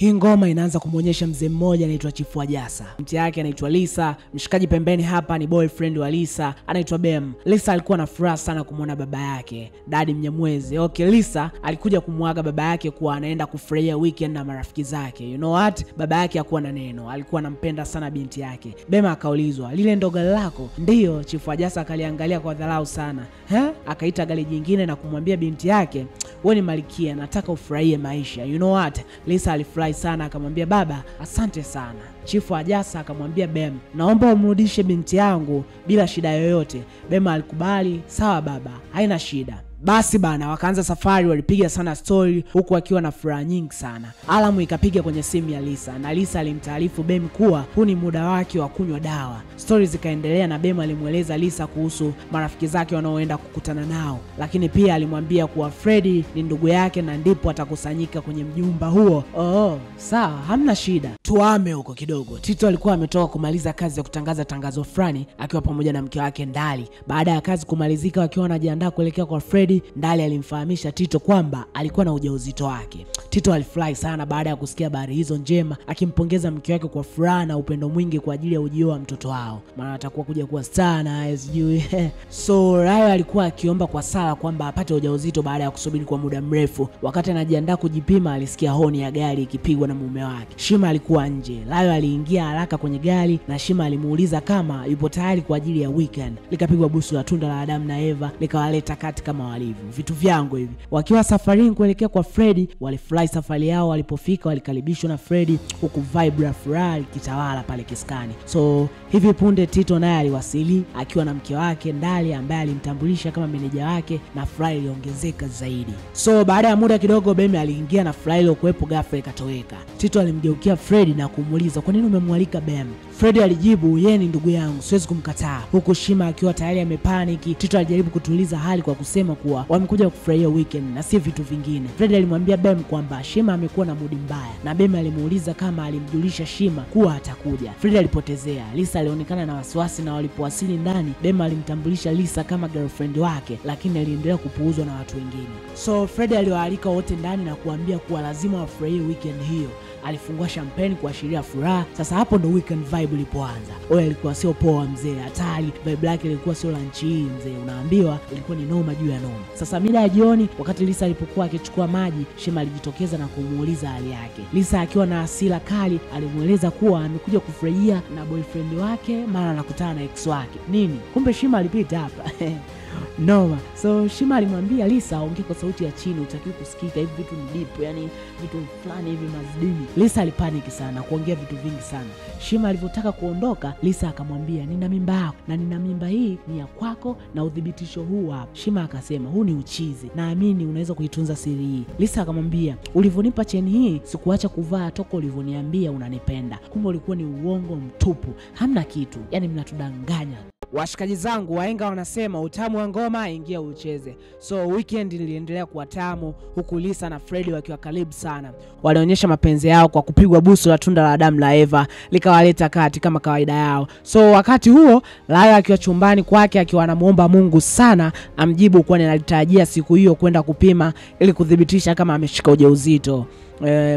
Hii ngoma inaanza kumuonyesha mzee mmoja anaitwa Chifu Ajasa. Mti yake anaitwa Lisa, mshikaji pembeni hapa ni boyfriend wa Lisa, anaitwa Bem. Lisa alikuwa na furaha sana kumuona baba yake, Daddy Mnyamwezi. Okay, Lisa alikuja kumuaga baba yake kuwa anaenda kufurahia weekend na marafiki zake. You know what? Baba yake hakuwa na neno, alikuwa anampenda sana binti yake. Bem akaulizwa, "Lile ndo gari lako?" "Ndio." Chifu Ajasa akaliangalia kwa dharau sana. Akaita gari jingine na kumwambia binti yake, "Wewe ni malikia, nataka ufurahie maisha." You know what? Lisa alifurahi sana akamwambia, "Baba, asante sana." Chifu Ajasa akamwambia Bem, "Naomba umrudishe binti yangu bila shida yoyote." Bem alikubali, "Sawa baba, haina shida." Basi bana wakaanza safari, walipiga sana story huku akiwa na furaha nyingi sana. Alamu ikapiga kwenye simu ya Lisa na Lisa alimtaarifu Bem kuwa huu ni muda wake wa kunywa dawa. Story zikaendelea na Bem alimueleza Lisa kuhusu marafiki zake wanaoenda kukutana nao, lakini pia alimwambia kuwa Freddy ni ndugu yake na ndipo atakusanyika kwenye mjumba huo. Sawa, hamna shida. Tuame huko kidogo. Tito alikuwa ametoka kumaliza kazi ya kutangaza tangazo fulani akiwa pamoja na mke wake Ndali. Baada ya kazi kumalizika wakiwa wanajiandaa kuelekea kwa Freddy, Ndali alimfahamisha Tito kwamba alikuwa na ujauzito wake. Tito alifurahi sana baada ya kusikia habari hizo njema, akimpongeza mke wake kwa furaha na upendo mwingi kwa ajili ya ujio wa mtoto wao, maana atakuwa kuja kuwa star na sijui. So Rayo alikuwa akiomba kwa sala kwamba apate ujauzito baada ya kusubiri kwa muda mrefu. Wakati anajiandaa kujipima, alisikia honi ya gari ikipigwa na mume wake. Shima alikuwa nje. Rayo aliingia haraka kwenye gari na Shima alimuuliza kama yupo tayari kwa ajili ya weekend. Likapigwa busu la tunda la Adam na Eva, likawaleta kati kama walivyo vitu vyangu hivi. Wakiwa safarini kuelekea kwa Freddy, walifurahi safari yao. Walipofika walikaribishwa na Freddy huku vibe la furaha ikitawala pale kiskani. So hivi punde Tito naye aliwasili akiwa na mke wake Ndali ambaye alimtambulisha kama meneja wake, na furaha iliongezeka zaidi. So baada ya muda kidogo Bem aliingia na furaha ile kuwepo ghafla ikatoweka. Tito alimgeukia Freddy na kumuuliza, "Kwa nini umemwalika Bem?" Freddy alijibu, "Yeye ni ndugu yangu, siwezi kumkataa." Huko Shima akiwa tayari amepaniki, Tito alijaribu kutuliza hali kwa kusema kuwa wamekuja kufurahia weekend na si vitu vingine. Freddy alimwambia Bem kwamba Shima amekuwa na mood mbaya, na Bem alimuuliza kama alimjulisha Shima kuwa atakuja. Freddy alipotezea. Lisa alionekana na wasiwasi, na walipowasili ndani Bem alimtambulisha Lisa kama girlfriend wake, lakini aliendelea kupuuzwa na watu wengine. So Freddy aliwaalika wote ndani na kuambia kuwa lazima wafurahie weekend hiyo. Alifungua champagne kuashiria furaha. Sasa hapo ndo weekend vibe ilipoanza. Oya ilikuwa sio poa mzee, hatari. Vibe lake ilikuwa sio lunch hii mzee, unaambiwa ilikuwa ni noma juu ya noma. Sasa mida ya jioni, wakati Lisa alipokuwa akichukua maji, Shima alijitokeza na kumuuliza hali yake. Lisa akiwa na hasira kali alimueleza kuwa amekuja kufurahia na boyfriend wake, mara anakutana na ex wake. Nini? Kumbe Shima alipita hapa. Noma. So Shima alimwambia Lisa ongea kwa sauti ya chini, utakiwa kusikika, hivi vitu ni deep, yani vitu fulani hivi mazidini. Lisa alipaniki sana kuongea vitu vingi sana. Shima alivyotaka kuondoka, Lisa akamwambia, "Nina mimba yako na nina mimba hii ni ya kwako na udhibitisho huu hapa." Shima akasema, "Huu ni uchizi. Naamini unaweza kuitunza siri hii." Lisa akamwambia, "Ulivyonipa cheni hii sikuacha kuvaa toka ulivyoniambia unanipenda." Kumbe ulikuwa ni uongo mtupu. Hamna kitu. Yani mnatudanganya. Washikaji zangu, wahenga wanasema utamu wa ngoma ingia ucheze. So weekend iliendelea kuwa tamu huku Lisa na Freddy wakiwa karibu sana. Walionyesha mapenzi yao kwa kupigwa busu la tunda la Adam na Eva, likawaleta kati kama kawaida yao. So wakati huo Rayo akiwa chumbani kwake akiwa anamuomba Mungu sana amjibu, kwani alitarajia siku hiyo kwenda kupima ili kudhibitisha kama ameshika ujauzito.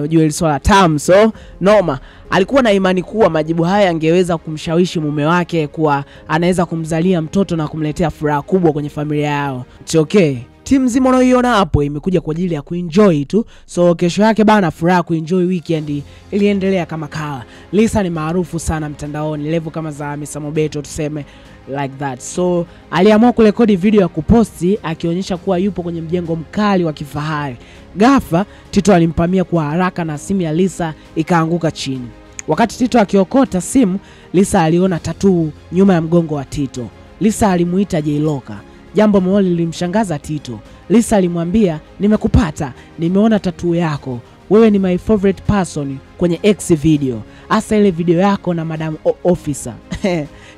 Ujue swala tamu. So noma. Alikuwa na imani kuwa majibu haya angeweza kumshawishi mume wake kuwa anaweza kumzalia mtoto na kumletea furaha kubwa kwenye familia yao. It's okay. Timu nzima unaoiona hapo imekuja kwa ajili ya kuenjoy tu. So kesho yake bana, furaha kuenjoy weekend iliendelea kama kawa. Lisa ni maarufu sana mtandaoni, level kama za Mr. Mobeto tuseme like that. So aliamua kurekodi video ya kuposti akionyesha kuwa yupo kwenye mjengo mkali wa kifahari. Ghafla Tito alimpamia kwa haraka na simu ya Lisa ikaanguka chini. Wakati Tito akiokota simu, Lisa aliona tattoo nyuma ya mgongo wa Tito. Lisa alimuita Jailoka. Jambo moja lilimshangaza Tito. Lisa alimwambia, "Nimekupata, nimeona tattoo yako. Wewe ni my favorite person kwenye X video. Hasa ile video yako na Madam Officer."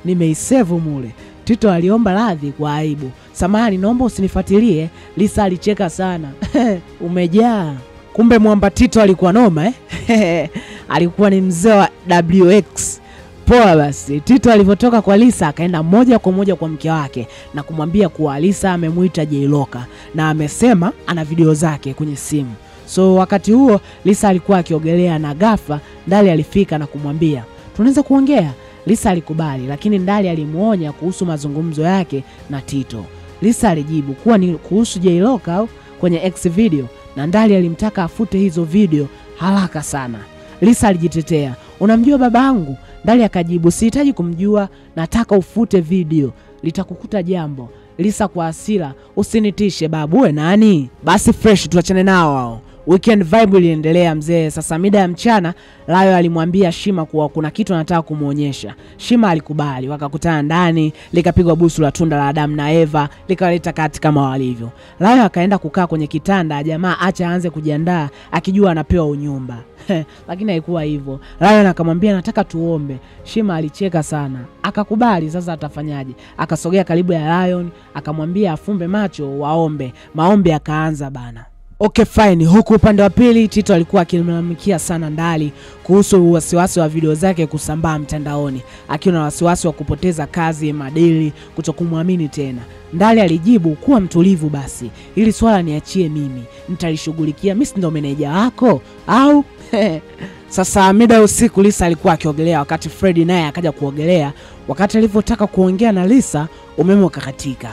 "Nimeisave mule." Tito aliomba radhi kwa aibu. "Samahani, naomba usinifuatilie." Lisa alicheka sana. "Umejaa." Kumbe mwamba Tito alikuwa noma alikuwa ni mzee wa WX. Poa basi. Tito alivyotoka kwa Lisa akaenda moja kwa moja kwa mke wake na kumwambia kuwa Lisa amemuita Jailoka na amesema ana video zake kwenye simu. So wakati huo Lisa alikuwa akiogelea na ghafla Ndali alifika na kumwambia, "Tunaweza kuongea?" Lisa alikubali, lakini Ndali alimuonya kuhusu mazungumzo yake na Tito. Lisa alijibu kuwa ni kuhusu J-Lock au kwenye X video, na Ndali alimtaka afute hizo video haraka sana. Lisa alijitetea, "Unamjua babangu?" Ndali akajibu, "Sihitaji kumjua, nataka ufute video, litakukuta jambo." Lisa kwa hasira, "Usinitishe babu, wewe nani?" Basi fresh tuachane nao wao. Weekend vibe iliendelea mzee. Sasa mida ya mchana, Layo alimwambia Shima kuwa kuna kitu anataka kumuonyesha. Shima alikubali, wakakutana ndani, likapigwa busu la tunda la Adam na Eva, likaleta kati kama walivyo. Layo akaenda kukaa kwenye kitanda, jamaa acha aanze kujiandaa akijua anapewa unyumba. Lakini haikuwa hivyo. Layo akamwambia, "Nataka tuombe." Shima alicheka sana. Akakubali, sasa atafanyaje? Akasogea karibu ya Lion, akamwambia afumbe macho waombe. Maombi yakaanza bana. Okay fine, huku upande wa pili Tito alikuwa akimlalamikia sana Ndali kuhusu wasiwasi wa video zake kusambaa mtandaoni, akiwa na wasiwasi wa kupoteza kazi, madili, kutokumwamini tena. Ndali alijibu, "Kuwa mtulivu basi, ili swala niachie mimi, nitalishughulikia, mimi ndo meneja wako au?" Sasa mida usiku Lisa alikuwa akiogelea wakati Freddy naye akaja kuogelea. Wakati alivyotaka kuongea na Lisa, umeme ukakatika.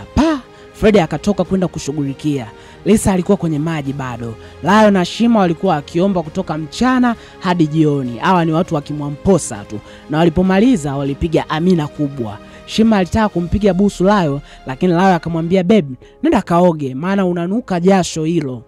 Freddy akatoka kwenda kushughulikia. Lisa alikuwa kwenye maji bado. Layo na Shima walikuwa akiomba kutoka mchana hadi jioni. Hawa ni watu wakimwamposa tu. Na walipomaliza walipiga amina kubwa. Shima alitaka kumpiga busu Layo, lakini Layo akamwambia, "Baby, nenda kaoge maana unanuka jasho hilo."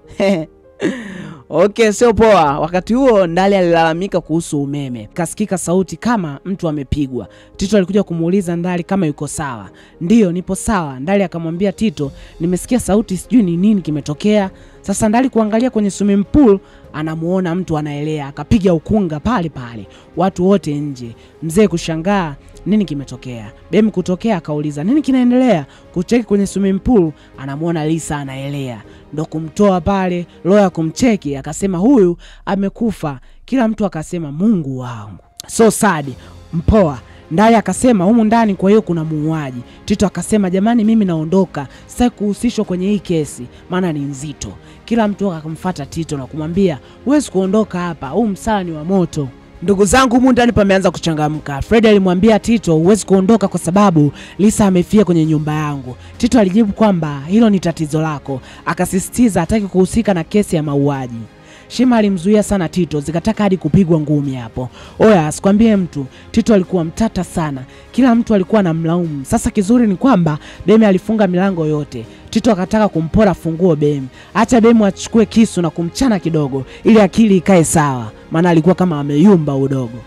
Okay, sio poa. Wakati huo Ndali alilalamika kuhusu umeme. Kasikika sauti kama mtu amepigwa. Tito alikuja kumuuliza Ndali kama yuko sawa. "Ndio, nipo sawa." Ndali akamwambia Tito, "Nimesikia sauti, sijui ni nini kimetokea." Sasa Ndali kuangalia kwenye swimming pool, anamuona mtu anaelea, akapiga ukunga pale pale. Watu wote nje. Mzee kushangaa nini kimetokea. Bem kutokea akauliza, "Nini kinaendelea?" Kucheki kwenye swimming pool, anamuona Lisa anaelea. Ndo kumtoa pale, Loya kumcheki, akasema huyu amekufa. Kila mtu akasema, "Mungu wangu." So sad, mpoa. Ndali akasema humu ndani kwa hiyo kuna muuaji. Tito akasema, "Jamani, mimi naondoka, sitaki kuhusishwa kwenye hii kesi, maana ni nzito." Kila mtu akamfuata Tito na kumwambia, "Huwezi kuondoka hapa, huu msala ni wa moto." Ndugu zangu, humu ndani pameanza kuchangamka. Freddy alimwambia Tito, "Huwezi kuondoka kwa sababu Lisa amefia kwenye nyumba yangu." Tito alijibu kwamba hilo ni tatizo lako. Akasisitiza hataki kuhusika na kesi ya mauaji. Shima alimzuia sana Tito, zikataka hadi kupigwa ngumi hapo. Oya, sikwambie mtu, Tito alikuwa mtata sana. Kila mtu alikuwa anamlaumu. Sasa kizuri ni kwamba Bemi alifunga milango yote. Tito akataka kumpora funguo Bemi. Acha Bemi achukue kisu na kumchana kidogo ili akili ikae sawa, maana alikuwa kama ameyumba udogo.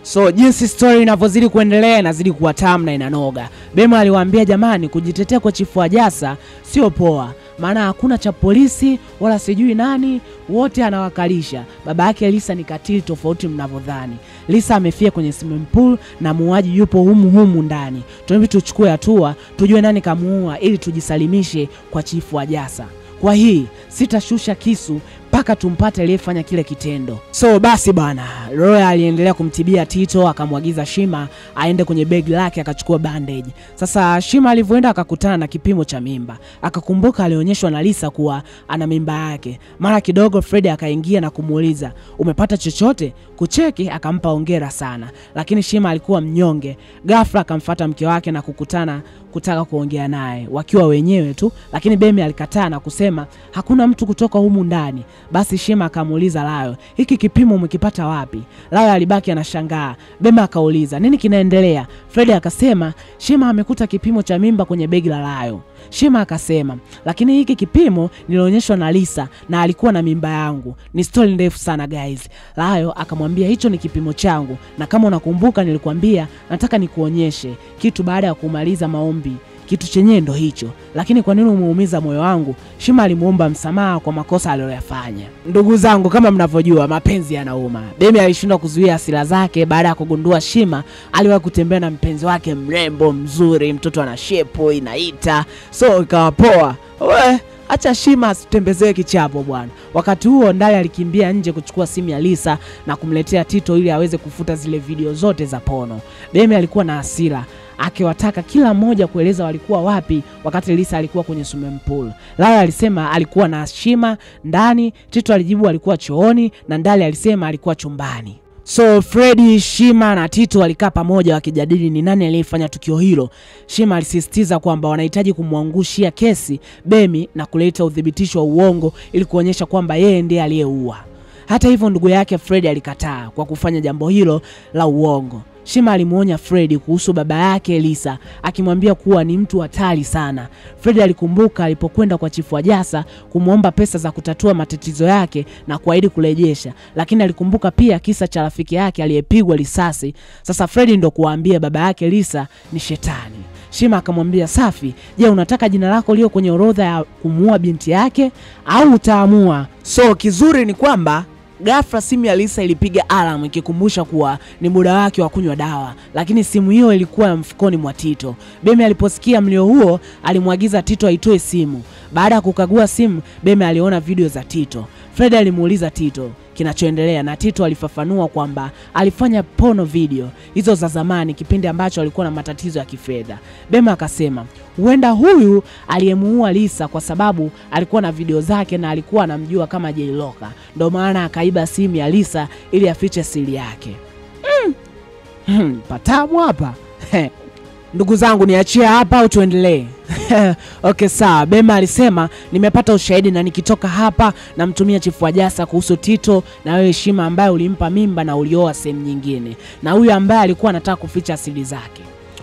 So jinsi story inavyozidi kuendelea inazidi kuwa tamu na inanoga. Bemi aliwaambia, "Jamani, kujitetea kwa Chifu Ajasa sio poa, maana hakuna cha polisi wala sijui nani, wote anawakalisha. Baba yake Lisa ni katili tofauti mnavyodhani. Lisa amefia kwenye swimming pool na muuaji yupo humu ndani. Tunabidi tuchukue hatua, tujue nani kamuua ili tujisalimishe kwa Chifu Ajasa. Kwa hii sitashusha kisu mpaka tumpate aliyefanya kile kitendo." So basi bana, Roya aliendelea kumtibia Tito, akamwagiza Shima aende kwenye begi lake akachukua bandage. Sasa Shima alivyoenda akakutana na kipimo cha mimba. Akakumbuka alionyeshwa na Lisa kuwa ana mimba yake. Mara kidogo Freddy akaingia na kumuuliza, "Umepata chochote?" Kucheki akampa hongera sana, lakini Shima alikuwa mnyonge. Ghafla akamfuata mke wake na kutaka kuongea naye wakiwa wenyewe tu, lakini Bemi alikataa na kusema hakuna mtu kutoka humu ndani. Basi Shima akamuuliza Layo, "Hiki kipimo umekipata wapi?" Layo alibaki anashangaa. Bemi akauliza, "Nini kinaendelea?" Freddy akasema, "Shima amekuta kipimo cha mimba kwenye begi la Layo." Shima akasema, "Lakini hiki kipimo nilionyeshwa na Lisa na alikuwa na mimba yangu." Ni story ndefu sana guys. Layo akamwambia, "Hicho ni kipimo changu, na kama unakumbuka nilikwambia nataka nikuonyeshe kitu baada ya kumaliza maombi. Kitu chenyewe ndo hicho. Lakini kwa nini umeumiza moyo wangu?" Shima alimuomba msamaha kwa makosa aliyoyafanya. Ndugu zangu, kama mnavyojua mapenzi yanauma. Bemi alishindwa kuzuia hasira zake baada ya kugundua Shima aliwahi kutembea na mpenzi wake mrembo mzuri, mtoto ana shepo inaita. So ikawa poa. acha Shima asitembezewe kichapo bwana. Wakati huo Ndali alikimbia nje kuchukua simu ya Lisa na kumletea Tito ili aweze kufuta zile video zote za pono. Bemi alikuwa na hasira, akiwataka kila mmoja kueleza walikuwa wapi wakati Lisa alikuwa kwenye swimming pool. Lala alisema alikuwa na Shima ndani, Tito alijibu alikuwa chooni, na Ndali alisema alikuwa chumbani. So Freddy, Shima na Tito walikaa pamoja wakijadili ni nani aliyefanya tukio hilo. Shima alisisitiza kwamba wanahitaji kumwangushia kesi Bemi na kuleta udhibitisho wa uongo ili kuonyesha kwamba yeye ndiye aliyeua. Hata hivyo ndugu yake Freddy alikataa kwa kufanya jambo hilo la uongo. Shima alimuonya Freddy kuhusu baba yake Lisa, akimwambia kuwa ni mtu hatari sana. Freddy alikumbuka alipokwenda kwa Chifu Wajasa kumuomba pesa za kutatua matatizo yake na kuahidi kurejesha, lakini alikumbuka pia kisa cha rafiki yake aliyepigwa risasi. Sasa Freddy ndo kuambia baba yake Lisa ni shetani. Shima akamwambia safi, je, unataka jina lako lio kwenye orodha ya kumuua binti yake au utaamua? So kizuri ni kwamba ghafla simu ya Lisa ilipiga alarm ikikumbusha kuwa ni muda wake wa kunywa dawa, lakini simu hiyo ilikuwa ya mfukoni mwa Tito. Bemi aliposikia mlio huo alimwagiza Tito aitoe simu. Baada ya kukagua simu, Bemi aliona video za Tito. Freddy alimuuliza Tito kinachoendelea na Tito alifafanua kwamba alifanya porno video hizo za zamani kipindi ambacho alikuwa na matatizo ya kifedha. Bemi akasema huenda huyu aliyemuua Lisa kwa sababu alikuwa na video zake na alikuwa anamjua kama J-Loka, ndio maana akaiba simu ya Lisa ili afiche siri yake. Patamu hapa. Ndugu zangu, niachie hapa au tuendelee? Okay sawa. Bemi alisema nimepata ushahidi na nikitoka hapa na mtumia Chifu Wajasa kuhusu Tito na wewe Shima ambaye ulimpa mimba na ulioa sehemu nyingine, na huyu ambaye alikuwa anataka kuficha siri zake.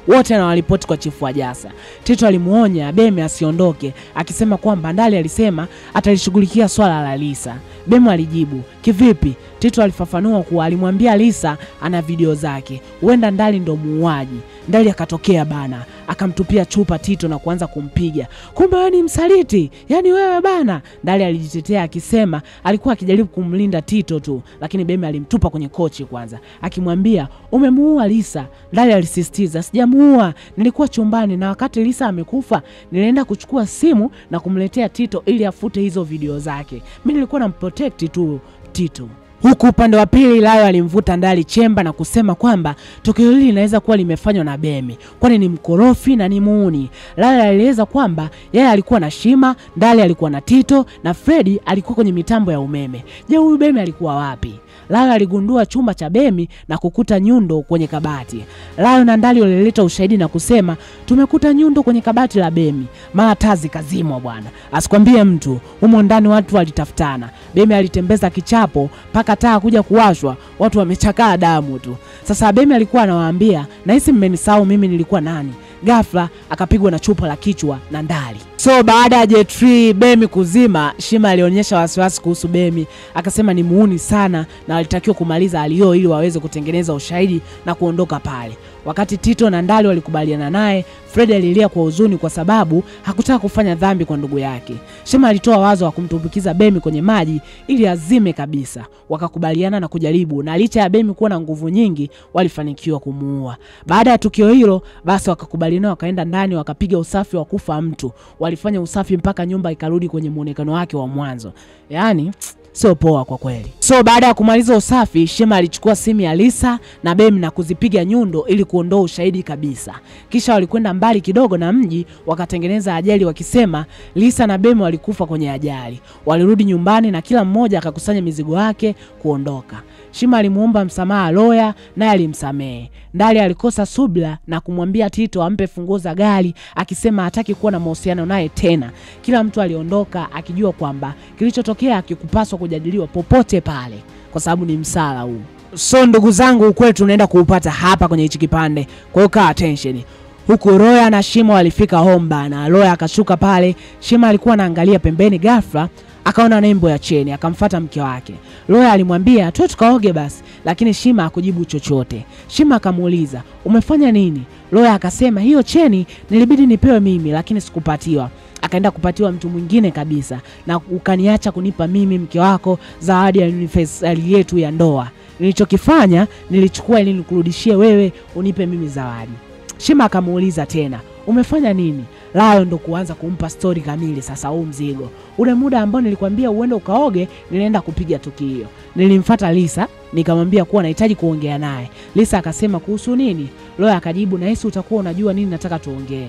Wote na walipoti kwa Chifu Wajasa. Tito alimuonya Bemi asiondoke, akisema kwamba Ndali alisema atalishughulikia swala la Lisa. Bemi alijibu, kivipi? Tito alifafanua kuwa alimwambia Lisa ana video zake, huenda Ndali ndo muuaji. Ndali akatokea bana, akamtupia chupa Tito na kuanza kumpiga. Kumbe wewe ni msaliti, yani wewe bana. Ndali alijitetea akisema alikuwa akijaribu kumlinda Tito tu, lakini Bemi alimtupa kwenye kochi kwanza, akimwambia umemuua Lisa. Ndali alisisitiza sijamuua, nilikuwa chumbani na wakati Lisa amekufa nilienda kuchukua simu na kumletea Tito ili afute hizo video zake. Mimi nilikuwa namprotect tu Tito. Huku upande wa pili Layo alimvuta Ndali chemba na kusema kwamba tukio hili linaweza kuwa limefanywa na Bemi, kwani ni mkorofi na ni muuni. Layo alieleza kwamba yeye alikuwa na Shima, Ndali alikuwa na Tito na Freddy alikuwa kwenye mitambo ya umeme. Je, huyu Bemi alikuwa wapi? Layo aligundua chumba cha Bemi na kukuta nyundo kwenye kabati. Layo na Ndali walileta ushahidi na kusema tumekuta nyundo kwenye kabati la Bemi. Mara taa zikazimwa bwana. Asikwambie mtu, humo ndani watu walitafutana. Bemi alitembeza kichapo paka taa kuja kuwashwa, watu wamechakaa damu tu. Sasa Bemi alikuwa anawaambia, nahisi mmenisahau mimi nilikuwa nani. Ghafla akapigwa na chupa la kichwa na Ndali. So baada ya J3 Bemi kuzima, Shima alionyesha wasiwasi kuhusu Bemi, akasema ni muuni sana na walitakiwa kumaliza alio ili waweze kutengeneza ushahidi na kuondoka pale. Wakati Tito na Ndali walikubaliana naye, Freddy alilia kwa huzuni kwa sababu hakutaka kufanya dhambi kwa ndugu yake. Shima alitoa wazo wa kumtumbukiza Bemi kwenye maji ili azime kabisa. Wakakubaliana na kujaribu, na licha ya Bemi kuwa na nguvu nyingi walifanikiwa kumuua. Baada ya tukio hilo basi wakakubaliana, wakaenda ndani wakapiga usafi wa kufa mtu. Walifanya usafi mpaka nyumba ikarudi kwenye muonekano wake wa mwanzo. Yaani sio poa kwa kweli. So baada ya kumaliza usafi, Shima alichukua simu ya Lisa na Bemi na kuzipiga nyundo ili kuondoa ushahidi kabisa. Kisha walikwenda mbali kidogo na mji wakatengeneza ajali wakisema Lisa na Bemi walikufa kwenye ajali. Walirudi nyumbani na kila mmoja akakusanya mizigo yake kuondoka. Shima alimuomba msamaha Loya naye alimsamehe. Ndali alikosa subira na kumwambia Tito ampe funguo za gari, akisema hataki kuwa na mahusiano naye tena. Kila mtu aliondoka akijua kwamba kilichotokea hakikupaswa kujadiliwa popote pale kwa sababu ni msala huu. So ndugu zangu, ukweli tunaenda kuupata hapa kwenye hichi kipande. Kwa hiyo kaa attention. Huku Loya na Shima walifika home na Loya akashuka pale. Shima alikuwa anaangalia pembeni, ghafla akaona nembo ya cheni, akamfuata mke wake. Loya alimwambia tu tukaoge basi, lakini Shima hakujibu chochote. Shima akamuuliza umefanya nini? Loya akasema hiyo cheni nilibidi nipewe mimi lakini sikupatiwa. Akaenda kupatiwa mtu mwingine kabisa, na ukaniacha kunipa mimi mke wako zawadi ya anniversary yetu ya ndoa. Nilichokifanya nilichukua ili nikurudishie wewe unipe mimi zawadi. Shima akamuuliza tena umefanya nini? Lao ndo kuanza kumpa story kamili sasa huu mzigo. Ule muda ambao nilikwambia uende ukaoge, nilienda kupiga tukio. Nilimfuata Lisa, nikamwambia kuwa nahitaji kuongea naye. Lisa akasema kuhusu nini? Loya akajibu, nahisi utakuwa unajua nini nataka tuongee.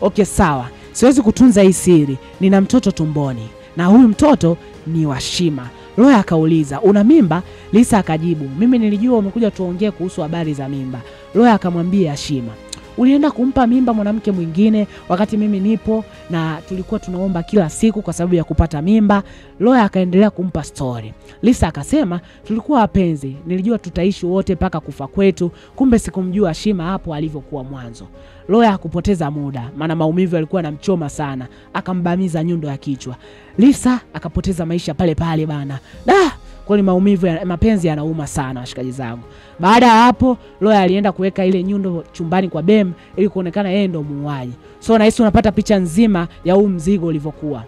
Okay sawa. Siwezi kutunza hii siri. Nina mtoto tumboni. Na huyu mtoto ni wa Shima. Loya akauliza, una mimba? Lisa akajibu, mimi nilijua umekuja tuongee kuhusu habari za mimba. Loya akamwambia Shima, ulienda kumpa mimba mwanamke mwingine wakati mimi nipo na tulikuwa tunaomba kila siku kwa sababu ya kupata mimba. Loya akaendelea kumpa story. Lisa akasema, tulikuwa wapenzi, nilijua tutaishi wote mpaka kufa kwetu, kumbe sikumjua Shima hapo alivyokuwa mwanzo. Loya hakupoteza muda, maana maumivu yalikuwa yanamchoma sana, akambamiza nyundo ya kichwa. Lisa akapoteza maisha pale pale bana. Kwani maumivu ya mapenzi yanauma sana washikaji zangu. Baada ya hapo, Loya alienda kuweka ile nyundo chumbani kwa Bem ili kuonekana yeye ndo muuaji. So nahisi unapata picha nzima ya huu mzigo ulivyokuwa.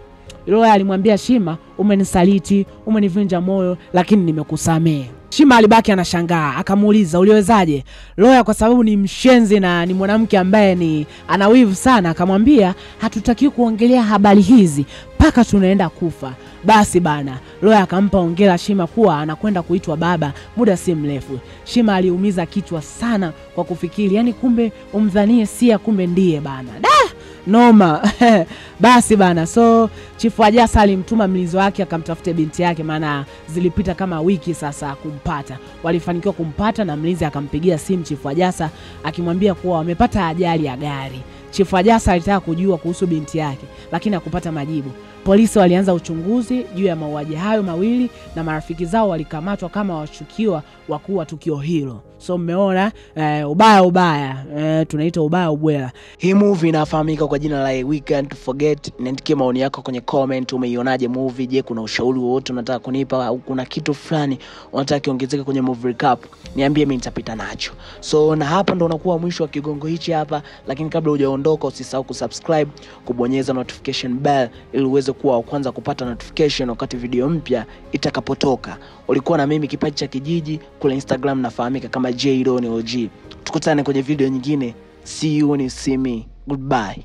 Loya alimwambia Shima, umenisaliti, umenivunja moyo, lakini nimekusamehe. Shima alibaki anashangaa, akamuuliza, uliwezaje? Loya kwa sababu ni mshenzi na ni mwanamke ambaye ni anawivu sana, akamwambia, hatutaki kuongelea habari hizi mpaka tunaenda kufa. Basi bana, Loya akampa hongera Shima kuwa anakwenda kuitwa baba muda si mrefu. Shima aliumiza kichwa sana kwa kufikiri, yani kumbe umdhanie Sia kumbe ndiye bana. Noma. Basi bana, so Chifu Ajasa alimtuma mlinzi wake akamtafute binti yake, maana zilipita kama wiki sasa kumpata. Walifanikiwa kumpata na mlinzi akampigia simu Chifu Ajasa akimwambia kuwa wamepata ajali ya gari. Chifu Ajasa alitaka kujua kuhusu binti yake lakini hakupata majibu. Polisi walianza uchunguzi juu ya mauaji hayo mawili na marafiki zao walikamatwa kama washukiwa wakuu wa tukio hilo. So mmeona ubaya tunaita ubaya ubwela. Hii movie inafahamika kwa jina la A Weekend to Forget. Niandikie maoni yako kwenye comment, umeionaje movie? Je, kuna ushauri wowote unataka kunipa au kuna kitu fulani unataka kiongezeke kwenye movie recap? Niambie, mimi nitapita nacho. So na hapa ndo unakuwa mwisho wa kigongo hichi hapa, lakini kabla hujaondoka usisahau kusubscribe, kubonyeza notification bell ili uweze kuwa wa kwanza kupata notification wakati video mpya itakapotoka. Ulikuwa na mimi Kipaji cha Kijiji, kule Instagram nafahamika kama JDonOG. Tukutane kwenye video nyingine. See you when you see me. Goodbye.